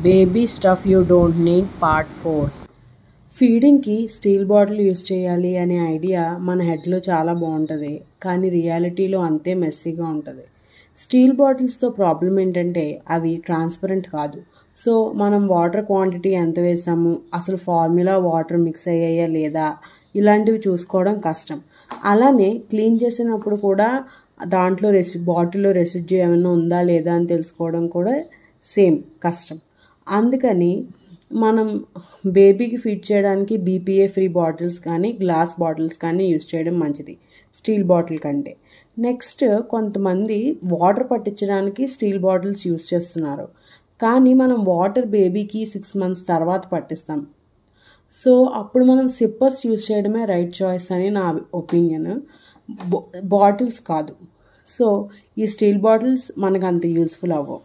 Baby stuff you don't need part 4. ఫీడింగ్కి steel bottle use చేయాలి అనే ఐడియా మన హెడ్లో చాలా బాగుంటుంది, కానీ రియాలిటీలో అంతే మెస్సీగా ఉంటుంది. స్టీల్ బాటిల్స్తో ప్రాబ్లం ఏంటంటే అవి ట్రాన్స్పరెంట్ కాదు. సో మనం వాటర్ క్వాంటిటీ ఎంత వేసాము, అసలు ఫార్ములా వాటర్ మిక్స్ అయ్యాయా లేదా, ఇలాంటివి చూసుకోవడం కష్టం. అలానే క్లీన్ చేసినప్పుడు కూడా దాంట్లో బాటిల్లో రెసిడ్యూ ఏమైనా ఉందా లేదా అని తెలుసుకోవడం కూడా సేమ్ కష్టం. అందుకని మనం బేబీకి ఫీడ్ చేయడానికి బీపీఏ ఫ్రీ బాటిల్స్ కానీ గ్లాస్ బాటిల్స్ కానీ యూజ్ చేయడం మంచిది స్టీల్ బాటిల్ కంటే. నెక్స్ట్, కొంతమంది వాటర్ పట్టించడానికి స్టీల్ బాటిల్స్ యూజ్ చేస్తున్నారు, కానీ మనం వాటర్ బేబీకి 6 months తర్వాత పట్టిస్తాం. సో అప్పుడు మనం సిప్పర్స్ యూజ్ చేయడమే రైట్ చాయిస్ అని నా ఒపీనియన్, బాటిల్స్ కాదు. సో ఈ స్టీల్ బాటిల్స్ మనకు అంత యూస్ఫుల్ అవ్వవు.